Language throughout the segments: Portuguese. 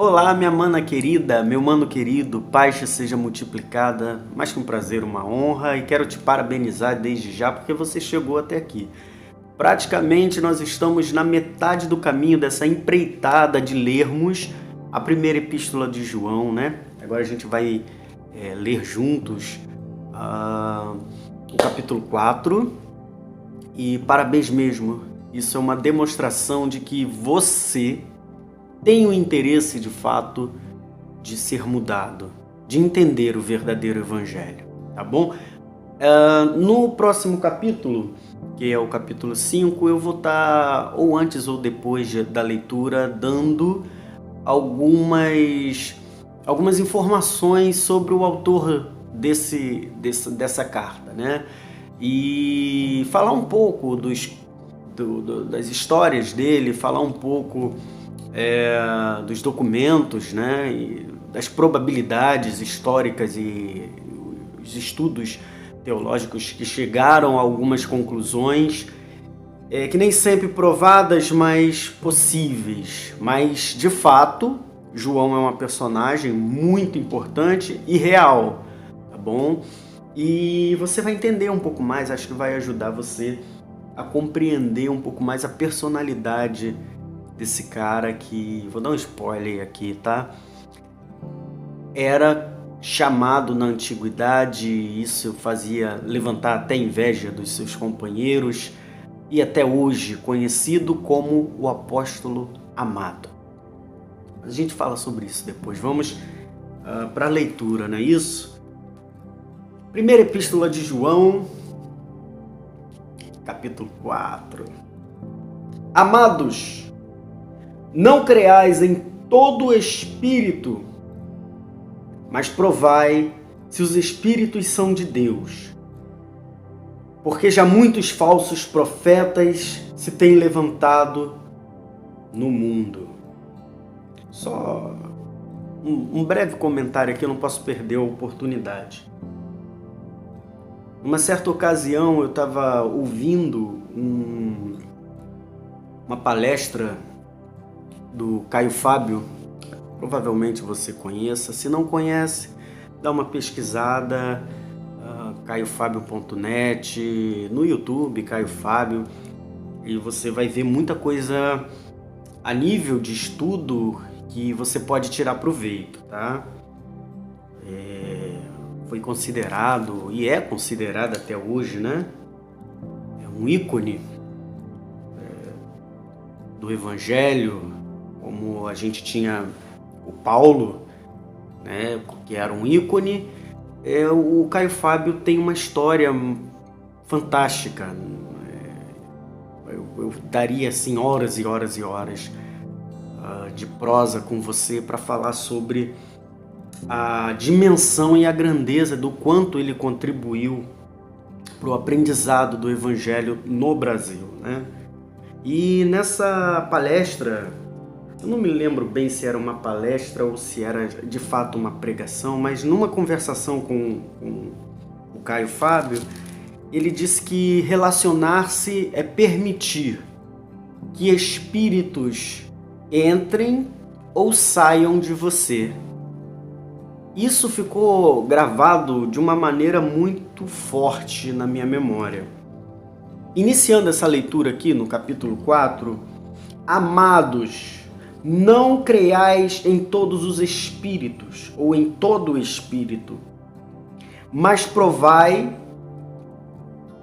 Olá, minha mana querida, meu mano querido, paz te seja multiplicada, mais que um prazer, uma honra, e quero te parabenizar desde já porque você chegou até aqui. Praticamente nós estamos na metade do caminho dessa empreitada de lermos a primeira epístola de João, né? Agora a gente vai ler juntos o capítulo 4 e parabéns mesmo, isso é uma demonstração de que você tem o interesse de fato de ser mudado, de entender o verdadeiro evangelho, tá bom? No próximo capítulo, que é o capítulo 5, eu vou estar, ou antes ou depois da leitura, dando algumas informações sobre o autor dessa carta, né? E falar um pouco das histórias dele, falar um pouco dos documentos, né, e das probabilidades históricas e os estudos teológicos que chegaram a algumas conclusões que nem sempre provadas, mas possíveis. Mas, de fato, João é uma personagem muito importante e real, tá bom? E você vai entender um pouco mais, acho que vai ajudar você a compreender um pouco mais a personalidade desse cara que, vou dar um spoiler aqui, tá? Era chamado na antiguidade, isso fazia levantar até inveja dos seus companheiros, e até hoje conhecido como o apóstolo amado. A gente fala sobre isso depois. Vamos para a leitura, não é isso? Primeira epístola de João, capítulo 4. Amados, não creais em todo espírito, mas provai se os espíritos são de Deus. Porque já muitos falsos profetas se têm levantado no mundo. Só um breve comentário aqui, eu não posso perder a oportunidade. Numa certa ocasião eu estava ouvindo uma palestra do Caio Fábio, provavelmente você conheça, se não conhece, dá uma pesquisada, caiofabio.net, no YouTube, Caio Fábio, e você vai ver muita coisa a nível de estudo que você pode tirar proveito, tá? Foi considerado, e é considerado até hoje, né? É um ícone do Evangelho, como a gente tinha o Paulo, né, que era um ícone. O Caio Fábio tem uma história fantástica. Eu daria assim horas e horas e horas de prosa com você para falar sobre a dimensão e a grandeza do quanto ele contribuiu para o aprendizado do Evangelho no Brasil, né? E nessa palestra, eu não me lembro bem se era uma palestra ou se era de fato uma pregação, mas numa conversação com o Caio Fábio, ele disse que relacionar-se é permitir que espíritos entrem ou saiam de você. Isso ficou gravado de uma maneira muito forte na minha memória. Iniciando essa leitura aqui no capítulo 4, amados, não creiais em todos os espíritos, ou em todo o espírito, mas provai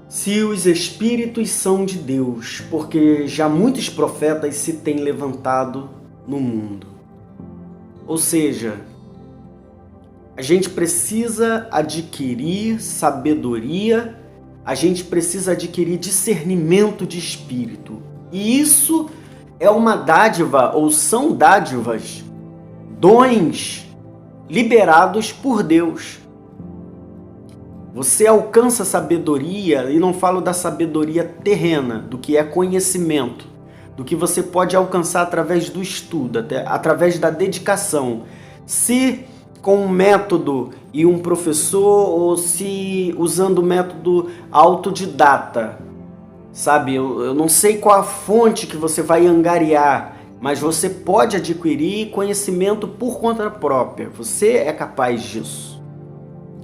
se os espíritos são de Deus, porque já muitos profetas se têm levantado no mundo. Ou seja, a gente precisa adquirir sabedoria, a gente precisa adquirir discernimento de espírito. E isso é uma dádiva, ou são dádivas, dons liberados por Deus. Você alcança sabedoria, e não falo da sabedoria terrena, do que é conhecimento, do que você pode alcançar através do estudo, através da dedicação. Se com um método e um professor, ou se usando o método autodidata, sabe? Eu não sei qual a fonte que você vai angariar mas você pode adquirir conhecimento por conta própria. Você é capaz disso.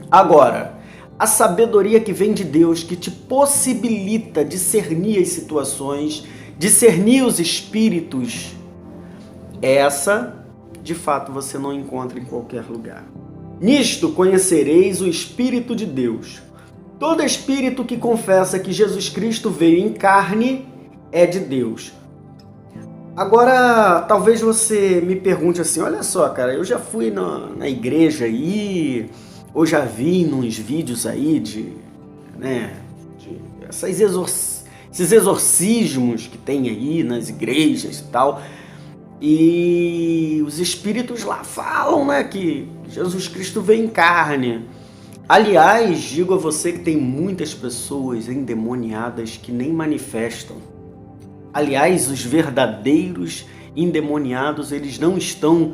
Agora, a sabedoria que vem de Deus, que te possibilita discernir as situações, discernir os espíritos, essa, de fato, você não encontra em qualquer lugar. Nisto conhecereis o Espírito de Deus. Todo espírito que confessa que Jesus Cristo veio em carne é de Deus. Agora, talvez você me pergunte assim, olha só, cara, eu já fui na igreja aí, ou já vi nos vídeos aí esses exorcismos que tem aí nas igrejas e tal, e os espíritos lá falam, né, que Jesus Cristo veio em carne. Aliás, digo a você que tem muitas pessoas endemoniadas que nem manifestam. Aliás, os verdadeiros endemoniados, eles não estão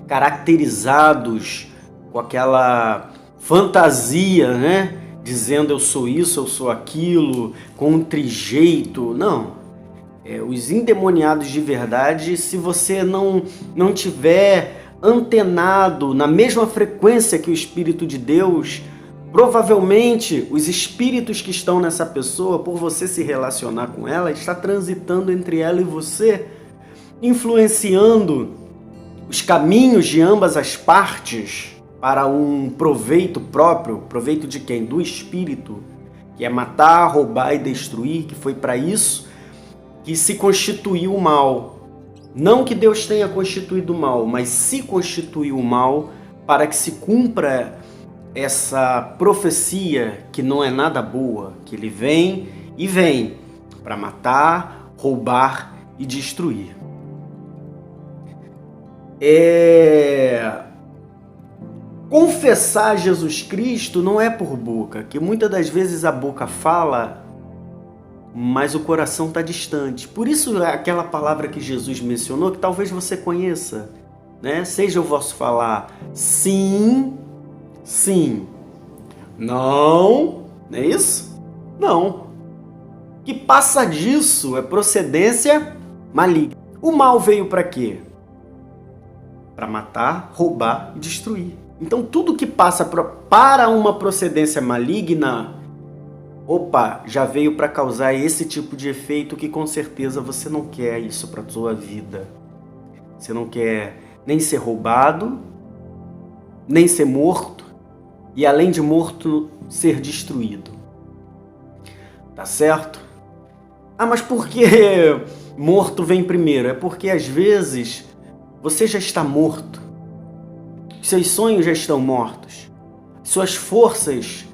caracterizados com aquela fantasia, né? Dizendo eu sou isso, eu sou aquilo, com um trijeito. Não. Os endemoniados de verdade, se você não tiver antenado na mesma frequência que o Espírito de Deus, provavelmente os espíritos que estão nessa pessoa, por você se relacionar com ela, está transitando entre ela e você, influenciando os caminhos de ambas as partes para um proveito próprio. Proveito de quem? Do espírito, que é matar, roubar e destruir, que foi para isso que se constituiu o mal. Não que Deus tenha constituído o mal, mas se constituiu o mal para que se cumpra essa profecia que não é nada boa, que ele vem para matar, roubar e destruir. Confessar Jesus Cristo não é por boca, que muitas das vezes a boca fala, mas o coração está distante. Por isso aquela palavra que Jesus mencionou, que talvez você conheça, né? Seja o vosso falar sim, sim, não, não é isso? Não. Que passa disso é procedência maligna. O mal veio para quê? Para matar, roubar e destruir. Então tudo que passa para uma procedência maligna, já veio para causar esse tipo de efeito que com certeza você não quer isso para a sua vida. Você não quer nem ser roubado, nem ser morto, e além de morto, ser destruído. Tá certo? Mas por que morto vem primeiro? É porque às vezes você já está morto, seus sonhos já estão mortos, suas forças,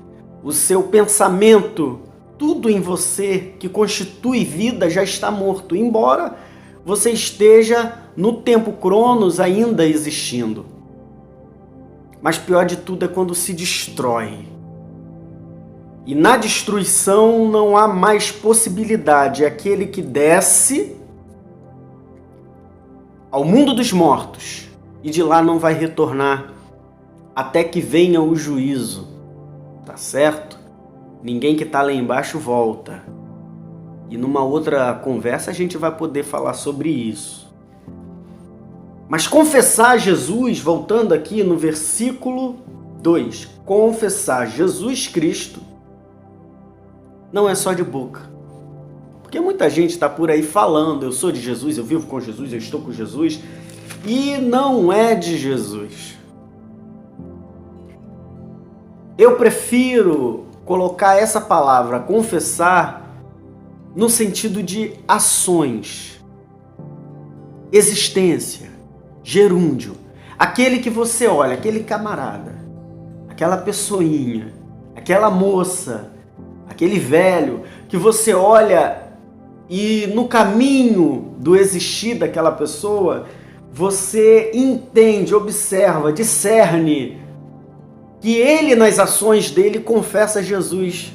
o seu pensamento, tudo em você que constitui vida já está morto, embora você esteja no tempo Cronos ainda existindo. Mas pior de tudo é quando se destrói. E na destruição não há mais possibilidade. É aquele que desce ao mundo dos mortos e de lá não vai retornar até que venha o juízo. Tá certo? Ninguém que está lá embaixo volta. E numa outra conversa a gente vai poder falar sobre isso. Mas confessar Jesus, voltando aqui no versículo 2, confessar Jesus Cristo não é só de boca. Porque muita gente está por aí falando, eu sou de Jesus, eu vivo com Jesus, eu estou com Jesus, e não é de Jesus. Eu prefiro colocar essa palavra, confessar, no sentido de ações, existência, gerúndio. Aquele que você olha, aquele camarada, aquela pessoinha, aquela moça, aquele velho, que você olha e no caminho do existir daquela pessoa, você entende, observa, discerne que ele, nas ações dele, confessa Jesus.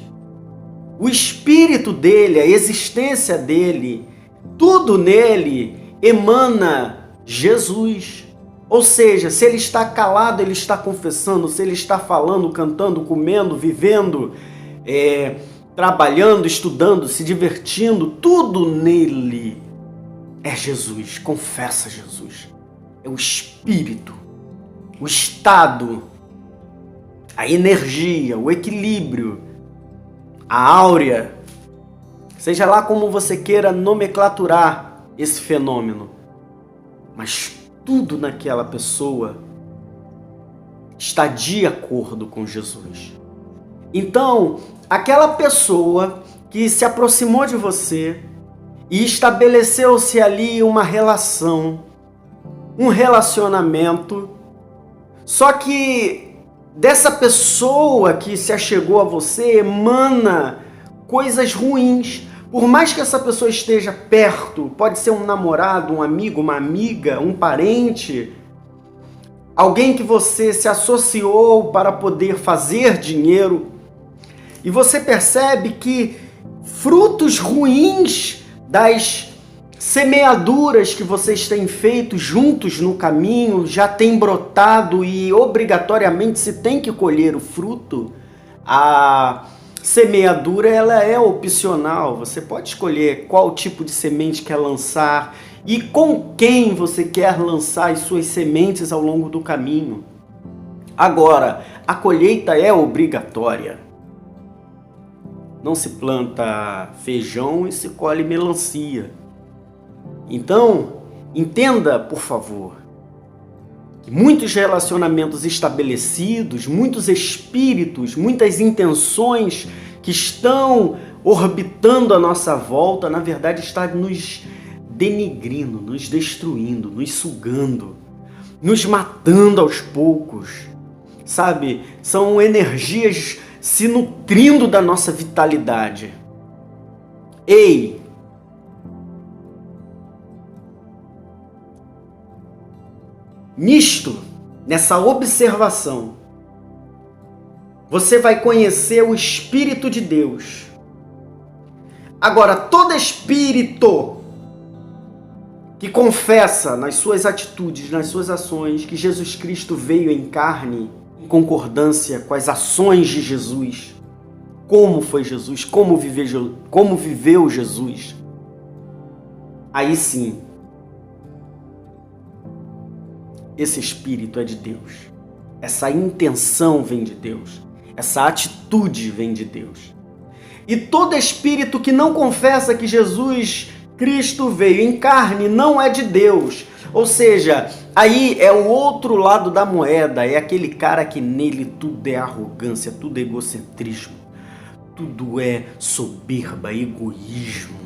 O espírito dele, a existência dele, tudo nele emana Jesus. Ou seja, se ele está calado, ele está confessando. Se ele está falando, cantando, comendo, vivendo, trabalhando, estudando, se divertindo, tudo nele é Jesus, confessa Jesus. É o espírito, o estado, a energia, o equilíbrio, a áurea, seja lá como você queira nomenclaturar esse fenômeno, mas tudo naquela pessoa está de acordo com Jesus. Então, aquela pessoa que se aproximou de você e estabeleceu-se ali uma relação, um relacionamento, só que dessa pessoa que se achegou a você emana coisas ruins. Por mais que essa pessoa esteja perto, pode ser um namorado, um amigo, uma amiga, um parente, alguém que você se associou para poder fazer dinheiro, e você percebe que frutos ruins das semeaduras que vocês têm feito juntos no caminho já têm brotado e obrigatoriamente se tem que colher o fruto. A semeadura, ela é opcional, você pode escolher qual tipo de semente quer lançar e com quem você quer lançar as suas sementes ao longo do caminho. Agora, a colheita é obrigatória. Não se planta feijão e se colhe melancia. Então, entenda, por favor, que muitos relacionamentos estabelecidos, muitos espíritos, muitas intenções que estão orbitando a nossa volta, na verdade, está nos denigrindo, nos destruindo, nos sugando, nos matando aos poucos, sabe? São energias se nutrindo da nossa vitalidade. Ei! Nisto, nessa observação, você vai conhecer o Espírito de Deus. Agora, todo espírito que confessa nas suas atitudes, nas suas ações, que Jesus Cristo veio em carne, em concordância com as ações de Jesus, como foi Jesus, como viveu Jesus, aí sim, esse espírito é de Deus. Essa intenção vem de Deus. Essa atitude vem de Deus. E todo espírito que não confessa que Jesus Cristo veio em carne não é de Deus. Ou seja, aí é o outro lado da moeda. É aquele cara que nele tudo é arrogância, tudo é egocentrismo, tudo é soberba, egoísmo.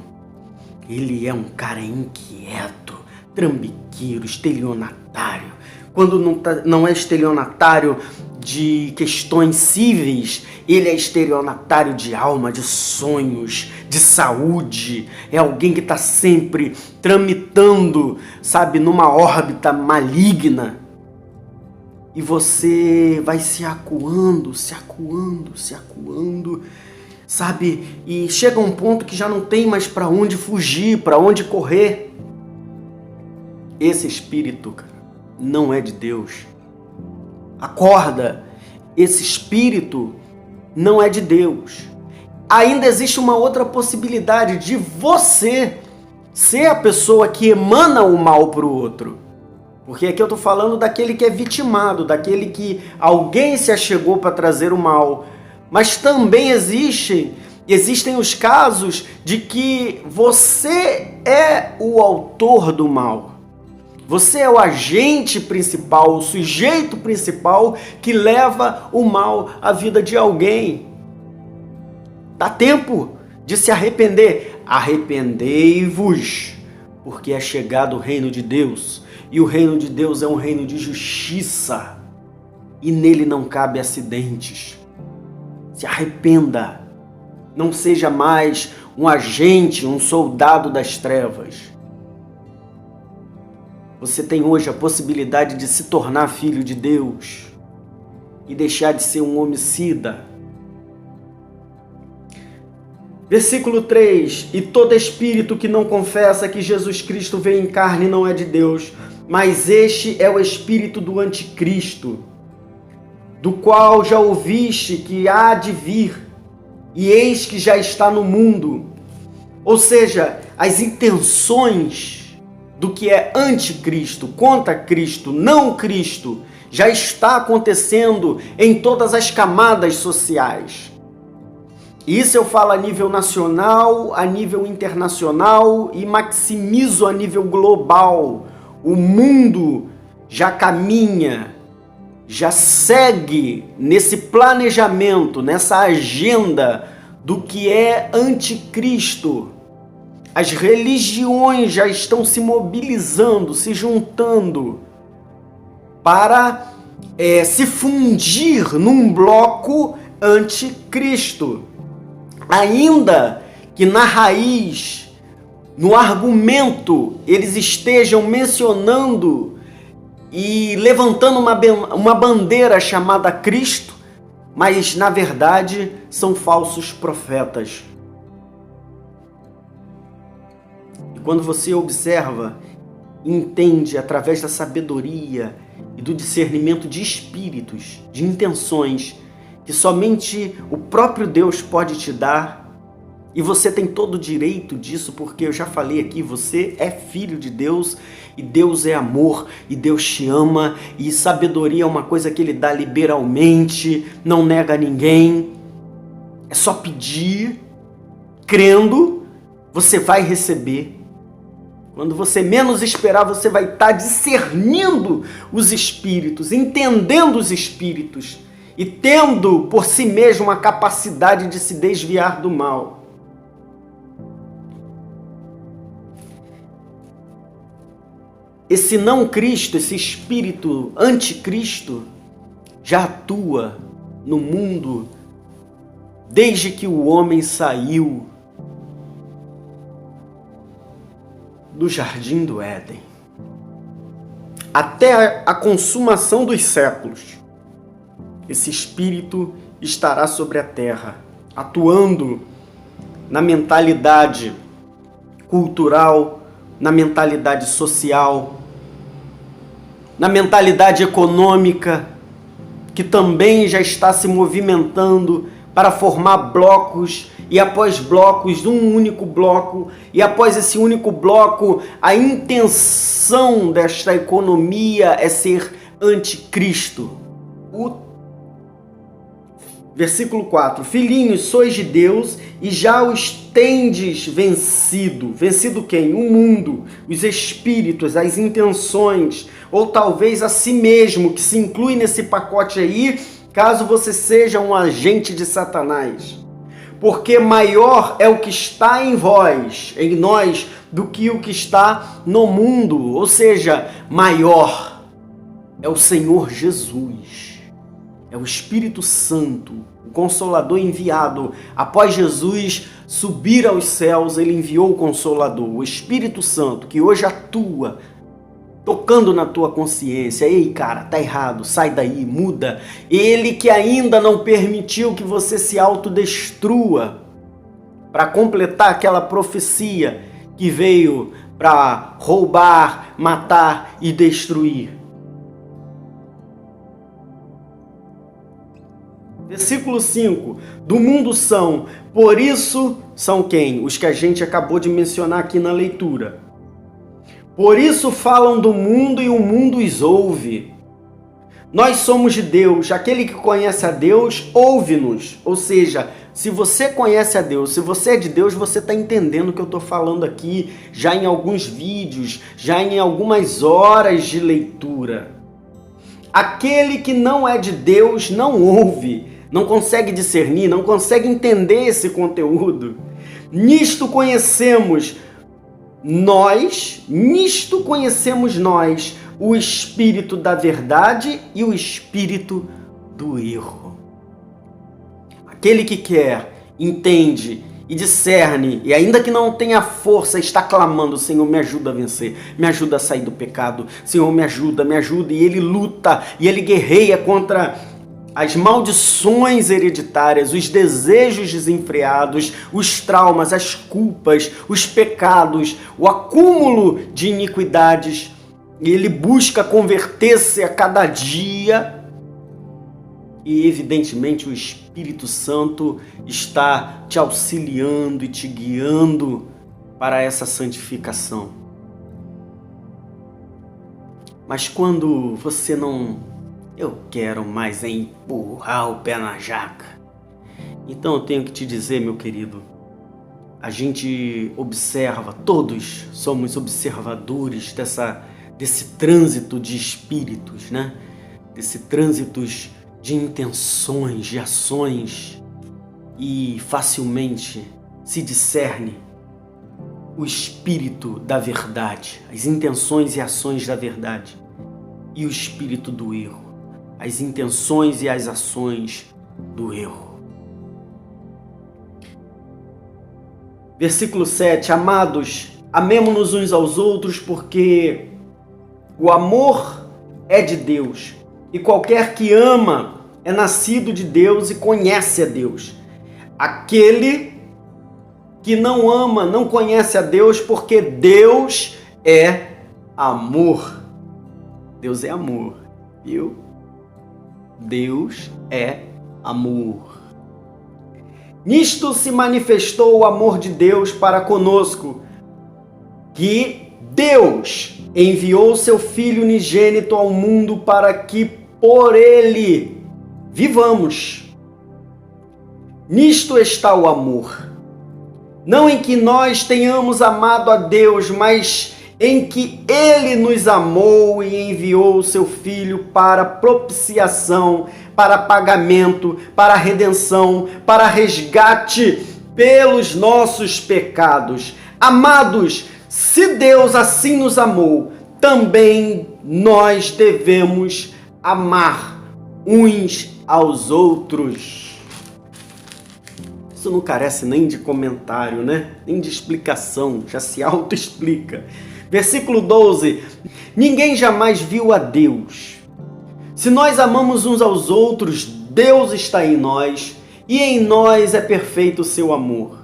Ele é um cara inquieto, trambiqueiro, estelionatário. Quando não é estelionatário de questões cíveis, ele é estelionatário de alma, de sonhos, de saúde. É alguém que está sempre tramitando, sabe, numa órbita maligna. E você vai se acuando, sabe? E chega um ponto que já não tem mais para onde fugir, para onde correr. Esse espírito, cara, não é de Deus. Acorda, esse espírito não é de Deus. Ainda existe uma outra possibilidade de você ser a pessoa que emana o mal para o outro. Porque aqui eu estou falando daquele que é vitimado, daquele que alguém se achegou para trazer o mal. Mas também existem os casos de que você é o autor do mal. Você é o agente principal, o sujeito principal que leva o mal à vida de alguém. Dá tempo de se arrepender. Arrependei-vos, porque é chegado o reino de Deus. E o reino de Deus é um reino de justiça. E nele não cabe acidentes. Se arrependa. Não seja mais um agente, um soldado das trevas. Você tem hoje a possibilidade de se tornar filho de Deus e deixar de ser um homicida. Versículo 3: E todo espírito que não confessa que Jesus Cristo veio em carne não é de Deus, mas este é o espírito do anticristo, do qual já ouviste que há de vir, e eis que já está no mundo. Ou seja, as intenções do que é anticristo, contra Cristo, não Cristo, já está acontecendo em todas as camadas sociais. Isso eu falo a nível nacional, a nível internacional e maximizo a nível global. O mundo já caminha, já segue nesse planejamento, nessa agenda do que é anticristo. As religiões já estão se mobilizando, se juntando para se fundir num bloco anticristo. Ainda que na raiz, no argumento, eles estejam mencionando e levantando uma bandeira chamada Cristo, mas na verdade são falsos profetas. E quando você observa, entende através da sabedoria e do discernimento de espíritos, de intenções, que somente o próprio Deus pode te dar, e você tem todo o direito disso, porque eu já falei aqui, você é filho de Deus, e Deus é amor, e Deus te ama, e sabedoria é uma coisa que Ele dá liberalmente, não nega a ninguém, é só pedir, crendo, você vai receber. Quando você menos esperar, você vai estar discernindo os espíritos, entendendo os espíritos, e tendo por si mesmo a capacidade de se desviar do mal. Esse não Cristo, esse espírito anticristo, já atua no mundo desde que o homem saiu do jardim do Éden, até a consumação dos séculos. Esse espírito estará sobre a terra, atuando na mentalidade cultural, na mentalidade social, na mentalidade econômica, que também já está se movimentando para formar blocos e após blocos, um único bloco, e após esse único bloco, a intenção desta economia é ser anticristo. Versículo 4. Filhinhos, sois de Deus e já os tendes vencido. Vencido quem? O mundo, os espíritos, as intenções, ou talvez a si mesmo, que se inclui nesse pacote aí, caso você seja um agente de Satanás. Porque maior é o que está em vós, em nós, do que o que está no mundo. Ou seja, maior é o Senhor Jesus. É o Espírito Santo, o Consolador enviado. Após Jesus subir aos céus, ele enviou o Consolador, o Espírito Santo, que hoje atua, tocando na tua consciência. Ei, cara, tá errado, sai daí, muda. Ele que ainda não permitiu que você se autodestrua, para completar aquela profecia que veio para roubar, matar e destruir. Versículo 5, do mundo são, por isso, são quem? Os que a gente acabou de mencionar aqui na leitura. Por isso falam do mundo e o mundo os ouve. Nós somos de Deus, aquele que conhece a Deus, ouve-nos. Ou seja, se você conhece a Deus, se você é de Deus, você está entendendo o que eu estou falando aqui, já em alguns vídeos, já em algumas horas de leitura. Aquele que não é de Deus não ouve, não consegue discernir, não consegue entender esse conteúdo. Nisto conhecemos nós, o espírito da verdade e o espírito do erro. Aquele que quer, entende e discerne, e ainda que não tenha força, está clamando: Senhor, me ajuda a vencer, me ajuda a sair do pecado, Senhor, me ajuda, e ele luta, e ele guerreia contra as maldições hereditárias, os desejos desenfreados, os traumas, as culpas, os pecados, o acúmulo de iniquidades, e ele busca converter-se a cada dia. E evidentemente o Espírito Santo está te auxiliando e te guiando para essa santificação. Mas quando você não... Eu quero mais é empurrar o pé na jaca. Então eu tenho que te dizer, meu querido, a gente observa, todos somos observadores desse trânsito de espíritos, né? Desse trânsito de intenções, de ações, e facilmente se discerne o espírito da verdade, as intenções e ações da verdade, e o espírito do erro, as intenções e as ações do erro. Versículo 7, amados, amemo-nos uns aos outros, porque o amor é de Deus, e qualquer que ama é nascido de Deus e conhece a Deus. Aquele que não ama não conhece a Deus, porque Deus é amor. Deus é amor, viu? Deus é amor. Nisto se manifestou o amor de Deus para conosco, que Deus enviou seu Filho unigênito ao mundo para que por ele vivamos. Nisto está o amor. Não em que nós tenhamos amado a Deus, mas em que Ele nos amou e enviou o seu Filho para propiciação, para pagamento, para redenção, para resgate pelos nossos pecados. Amados, se Deus assim nos amou, também nós devemos amar uns aos outros. Isso não carece nem de comentário, né? Nem de explicação, já se auto-explica. Versículo 12, ninguém jamais viu a Deus. Se nós amamos uns aos outros, Deus está em nós e em nós é perfeito o seu amor.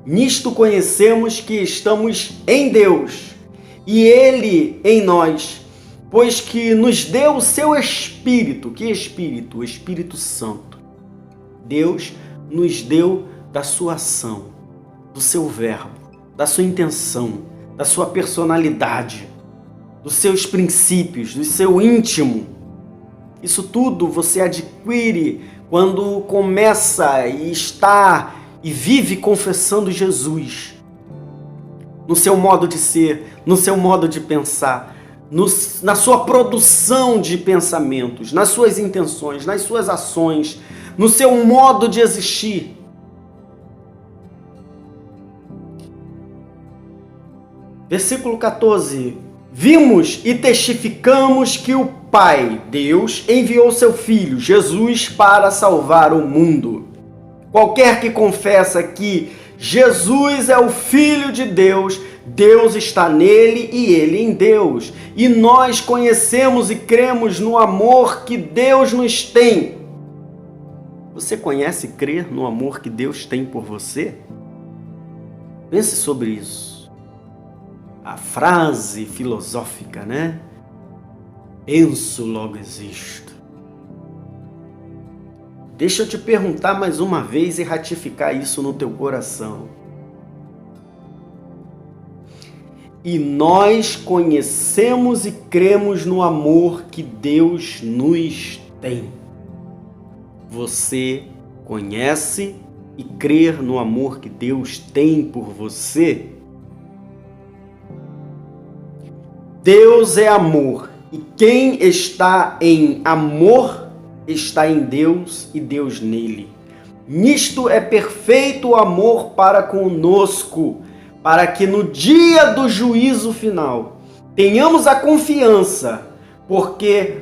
Nisto conhecemos que estamos em Deus e Ele em nós, pois que nos deu o seu Espírito. Que Espírito? O Espírito Santo. Deus nos deu da sua ação, do seu verbo, da sua intenção, da sua personalidade, dos seus princípios, do seu íntimo. Isso tudo você adquire quando começa e está e vive confessando Jesus. No seu modo de ser, no seu modo de pensar, na sua produção de pensamentos, nas suas intenções, nas suas ações, no seu modo de existir. Versículo 14. Vimos e testificamos que o Pai, Deus, enviou seu Filho, Jesus, para salvar o mundo. Qualquer que confessa que Jesus é o Filho de Deus, Deus está nele e ele em Deus. E nós conhecemos e cremos no amor que Deus nos tem. Você conhece e crê no amor que Deus tem por você? Pense sobre isso. A frase filosófica, né? Penso, logo existo. Deixa eu te perguntar mais uma vez e ratificar isso no teu coração. E nós conhecemos e cremos no amor que Deus nos tem. Você conhece e crê no amor que Deus tem por você? Deus é amor, e quem está em amor está em Deus e Deus nele. Nisto é perfeito o amor para conosco, para que no dia do juízo final tenhamos a confiança, porque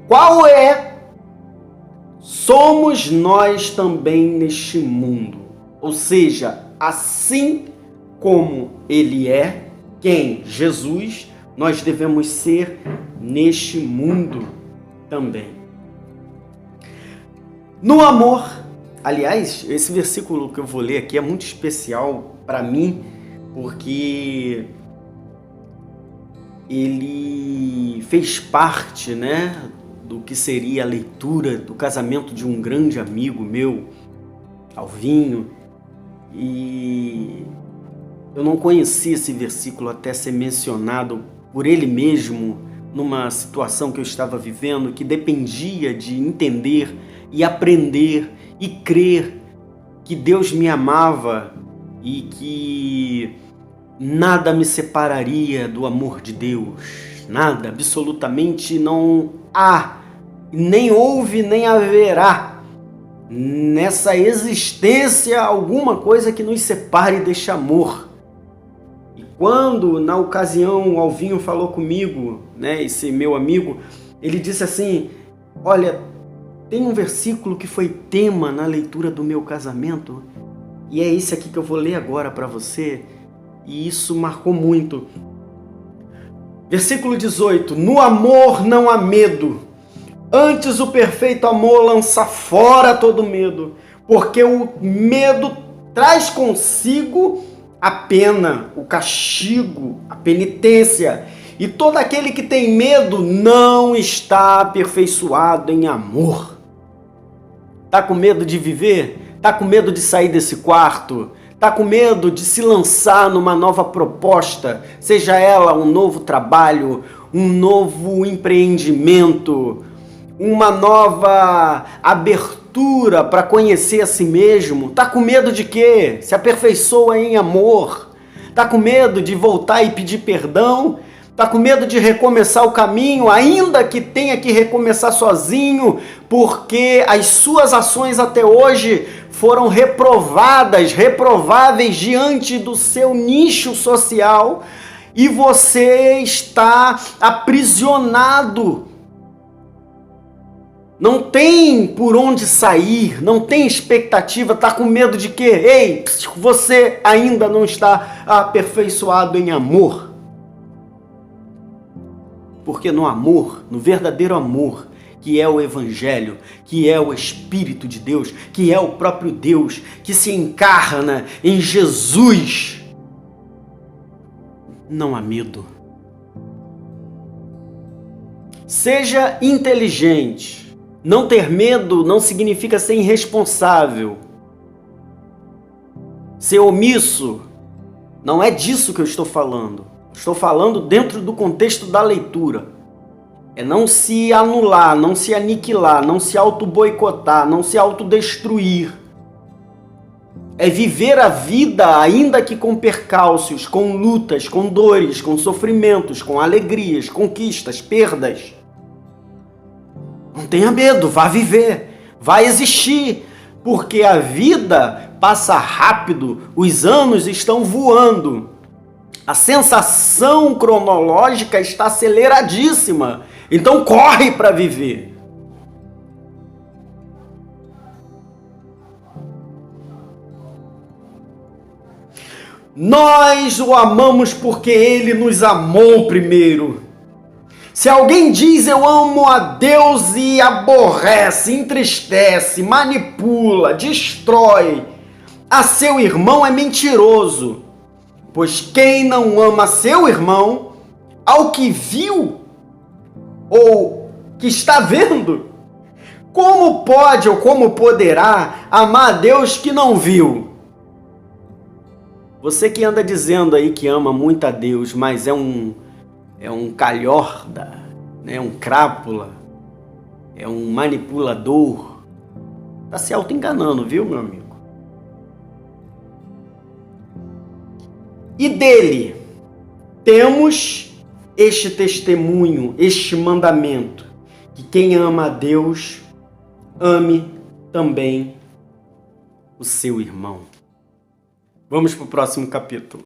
qual é? Somos nós também neste mundo. Ou seja, assim como ele é, quem? Jesus, nós devemos ser neste mundo também. No amor, aliás, esse versículo que eu vou ler aqui é muito especial para mim, porque ele fez parte, né, do que seria a leitura do casamento de um grande amigo meu, Alvinho, e eu não conhecia esse versículo até ser mencionado por ele mesmo numa situação que eu estava vivendo, que dependia de entender e aprender e crer que Deus me amava e que nada me separaria do amor de Deus. Nada, absolutamente não há, nem houve, nem haverá nessa existência alguma coisa que nos separe deste amor. E quando, na ocasião, o Alvinho falou comigo, né, esse meu amigo, ele disse assim: olha, tem um versículo que foi tema na leitura do meu casamento, e é esse aqui que eu vou ler agora para você, e isso marcou muito. Versículo 18: no amor não há medo, antes o perfeito amor lança fora todo medo, porque o medo traz consigo a pena, o castigo, a penitência, e todo aquele que tem medo não está aperfeiçoado em amor. Tá com medo de viver? Tá com medo de sair desse quarto? Tá com medo de se lançar numa nova proposta, seja ela um novo trabalho, um novo empreendimento, uma nova abertura para conhecer a si mesmo? Tá com medo de quê? Se aperfeiçoa em amor. Tá com medo de voltar e pedir perdão? Tá com medo de recomeçar o caminho, ainda que tenha que recomeçar sozinho, porque as suas ações até hoje foram reprováveis diante do seu nicho social, e você está aprisionado. Não tem por onde sair, não tem expectativa, tá com medo de quê? Ei, você ainda não está aperfeiçoado em amor. Porque no amor, no verdadeiro amor, que é o Evangelho, que é o Espírito de Deus, que é o próprio Deus, que se encarna em Jesus, não há medo. Seja inteligente. Não ter medo não significa ser irresponsável. Ser omisso, não é disso que eu estou falando. Estou falando dentro do contexto da leitura. É não se anular, não se aniquilar, não se auto-boicotar, não se autodestruir. É viver a vida, ainda que com percalços, com lutas, com dores, com sofrimentos, com alegrias, conquistas, perdas. Não tenha medo, vá viver, vá existir, porque a vida passa rápido, os anos estão voando. A sensação cronológica está aceleradíssima, então corre para viver. Nós o amamos porque ele nos amou primeiro. Se alguém diz eu amo a Deus e aborrece, entristece, manipula, destrói a seu irmão, é mentiroso. Pois quem não ama seu irmão, ao que viu ou que está vendo, como pode ou como poderá amar a Deus que não viu? Você que anda dizendo aí que ama muito a Deus, mas é um calhorda, né? Um crápula, é um manipulador, está se auto-enganando, viu, meu amigo? E dele temos este testemunho, este mandamento, que quem ama a Deus, ame também o seu irmão. Vamos para o próximo capítulo.